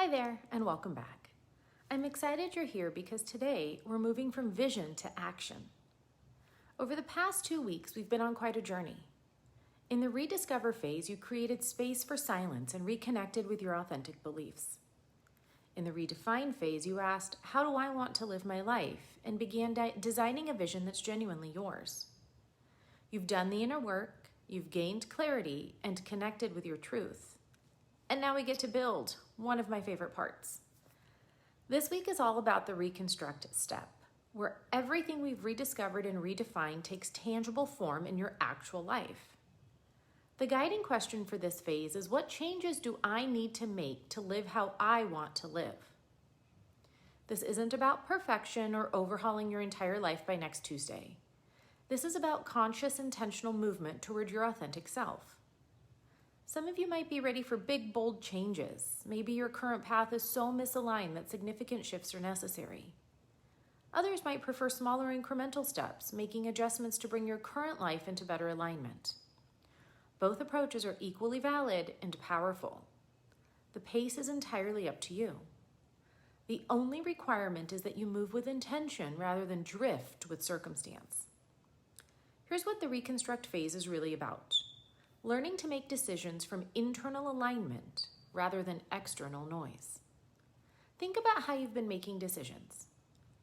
Hi there, and welcome back. I'm excited you're here because today we're moving from vision to action. Over the past 2 weeks, we've been on quite a journey. In the rediscover phase, you created space for silence and reconnected with your authentic beliefs. In the redefine phase, you asked, how do I want to live my life? And began designing a vision that's genuinely yours. You've done the inner work, you've gained clarity, and connected with your truth. And now we get to build, one of my favorite parts. This week is all about the Reconstruct step, where everything we've rediscovered and redefined takes tangible form in your actual life. The guiding question for this phase is, what changes do I need to make to live how I want to live? This isn't about perfection or overhauling your entire life by next Tuesday. This is about conscious, intentional movement toward your authentic self. Some of you might be ready for big, bold changes. Maybe your current path is so misaligned that significant shifts are necessary. Others might prefer smaller incremental steps, making adjustments to bring your current life into better alignment. Both approaches are equally valid and powerful. The pace is entirely up to you. The only requirement is that you move with intention rather than drift with circumstance. Here's what the Reconstruct phase is really about. Learning to make decisions from internal alignment rather than external noise. Think about how you've been making decisions.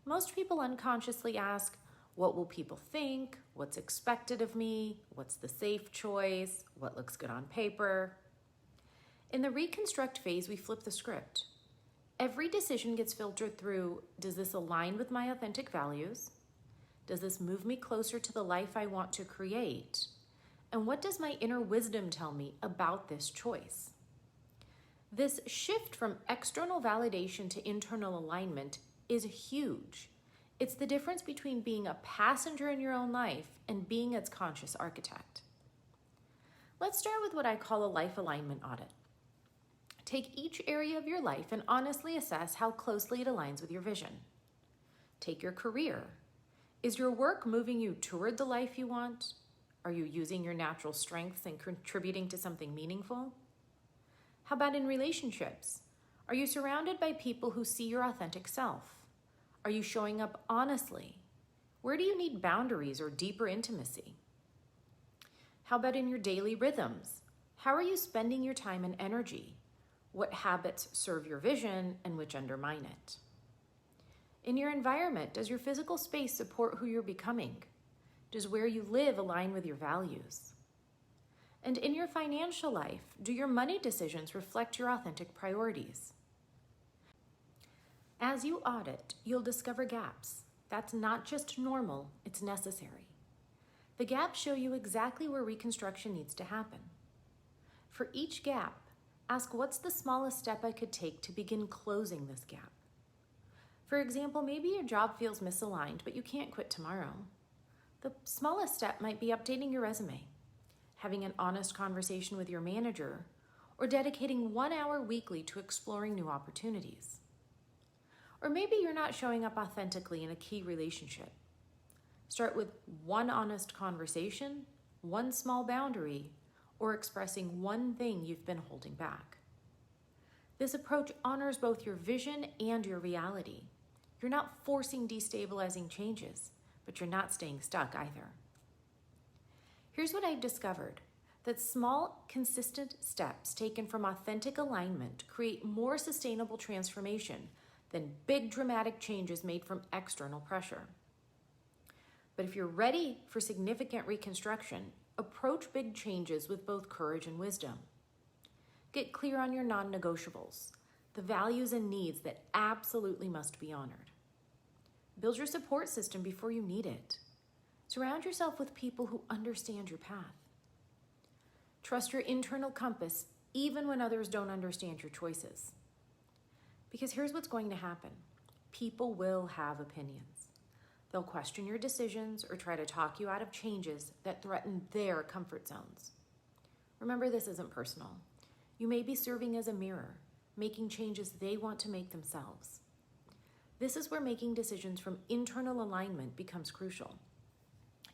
Most people unconsciously ask, what will people think? What's expected of me? What's the safe choice? What looks good on paper? In the Reconstruct phase, we flip the script. Every decision gets filtered through, does this align with my authentic values? Does this move me closer to the life I want to create? And what does my inner wisdom tell me about this choice? This shift from external validation to internal alignment is huge. It's the difference between being a passenger in your own life and being its conscious architect. Let's start with what I call a life alignment audit. Take each area of your life and honestly assess how closely it aligns with your vision. Take your career. Is your work moving you toward the life you want? Are you using your natural strengths and contributing to something meaningful? How about in relationships? Are you surrounded by people who see your authentic self? Are you showing up honestly? Where do you need boundaries or deeper intimacy? How about in your daily rhythms? How are you spending your time and energy? What habits serve your vision and which undermine it? In your environment, does your physical space support who you're becoming? Does where you live align with your values? And in your financial life, do your money decisions reflect your authentic priorities? As you audit, you'll discover gaps. That's not just normal, it's necessary. The gaps show you exactly where reconstruction needs to happen. For each gap, ask, what's the smallest step I could take to begin closing this gap? For example, maybe your job feels misaligned, but you can't quit tomorrow. The smallest step might be updating your resume, having an honest conversation with your manager, or dedicating 1 hour weekly to exploring new opportunities. Or maybe you're not showing up authentically in a key relationship. Start with one honest conversation, one small boundary, or expressing one thing you've been holding back. This approach honors both your vision and your reality. You're not forcing destabilizing changes, but you're not staying stuck either. Here's what I've discovered, that small, consistent steps taken from authentic alignment create more sustainable transformation than big, dramatic changes made from external pressure. But if you're ready for significant reconstruction, approach big changes with both courage and wisdom. Get clear on your non-negotiables, the values and needs that absolutely must be honored. Build your support system before you need it. Surround yourself with people who understand your path. Trust your internal compass even when others don't understand your choices. Because here's what's going to happen. People will have opinions. They'll question your decisions or try to talk you out of changes that threaten their comfort zones. Remember, this isn't personal. You may be serving as a mirror, making changes they want to make themselves. This is where making decisions from internal alignment becomes crucial.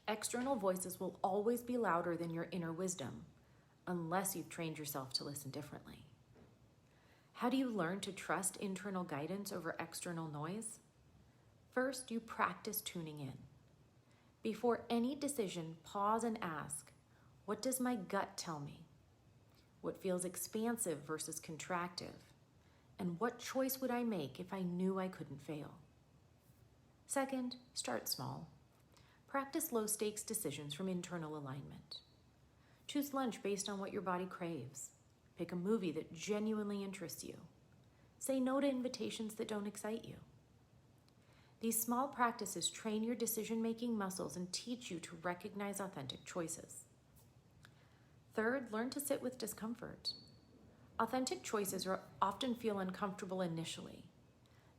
External voices will always be louder than your inner wisdom, unless you've trained yourself to listen differently. How do you learn to trust internal guidance over external noise? First, you practice tuning in. Before any decision, pause and ask, what does my gut tell me? What feels expansive versus contractive? And what choice would I make if I knew I couldn't fail? Second, start small. Practice low-stakes decisions from internal alignment. Choose lunch based on what your body craves. Pick a movie that genuinely interests you. Say no to invitations that don't excite you. These small practices train your decision-making muscles and teach you to recognize authentic choices. Third, learn to sit with discomfort. Authentic choices often feel uncomfortable initially.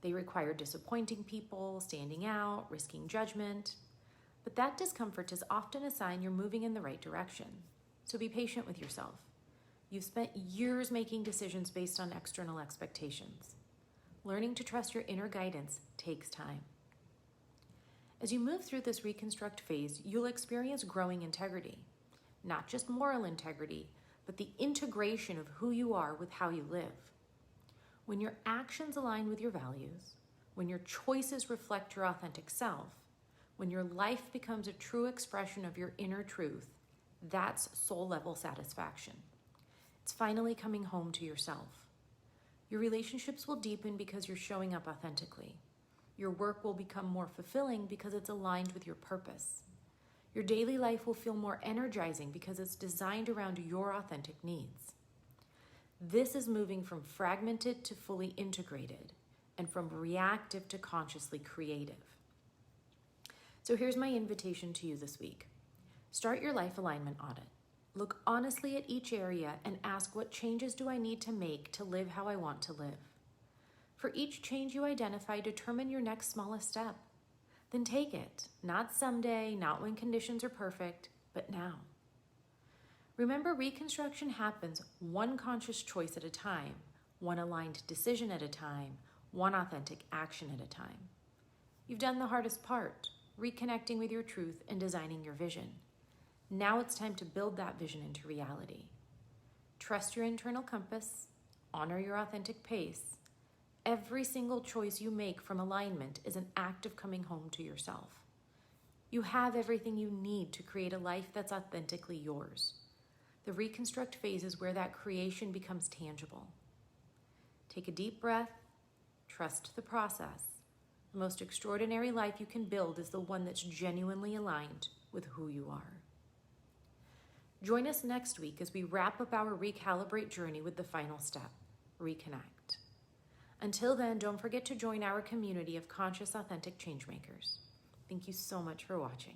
They require disappointing people, standing out, risking judgment. But that discomfort is often a sign you're moving in the right direction. So be patient with yourself. You've spent years making decisions based on external expectations. Learning to trust your inner guidance takes time. As you move through this Reconstruct phase, you'll experience growing integrity. Not just moral integrity, but the integration of who you are with how you live. When your actions align with your values, when your choices reflect your authentic self, when your life becomes a true expression of your inner truth, that's soul-level satisfaction. It's finally coming home to yourself. Your relationships will deepen because you're showing up authentically. Your work will become more fulfilling because it's aligned with your purpose. Your daily life will feel more energizing because it's designed around your authentic needs. This is moving from fragmented to fully integrated, and from reactive to consciously creative. So here's my invitation to you this week. Start your Life Alignment Audit. Look honestly at each area and ask, what changes do I need to make to live how I want to live? For each change you identify, determine your next smallest step. Then take it, not someday, not when conditions are perfect, but now. Remember, reconstruction happens one conscious choice at a time, one aligned decision at a time, one authentic action at a time. You've done the hardest part, reconnecting with your truth and designing your vision. Now it's time to build that vision into reality. Trust your internal compass, honor your authentic pace. Every single choice you make from alignment is an act of coming home to yourself. You have everything you need to create a life that's authentically yours. The Reconstruct phase is where that creation becomes tangible. Take a deep breath, trust the process. The most extraordinary life you can build is the one that's genuinely aligned with who you are. Join us next week as we wrap up our Recalibrate journey with the final step, Reconnect. Until then, don't forget to join our community of conscious, authentic changemakers. Thank you so much for watching.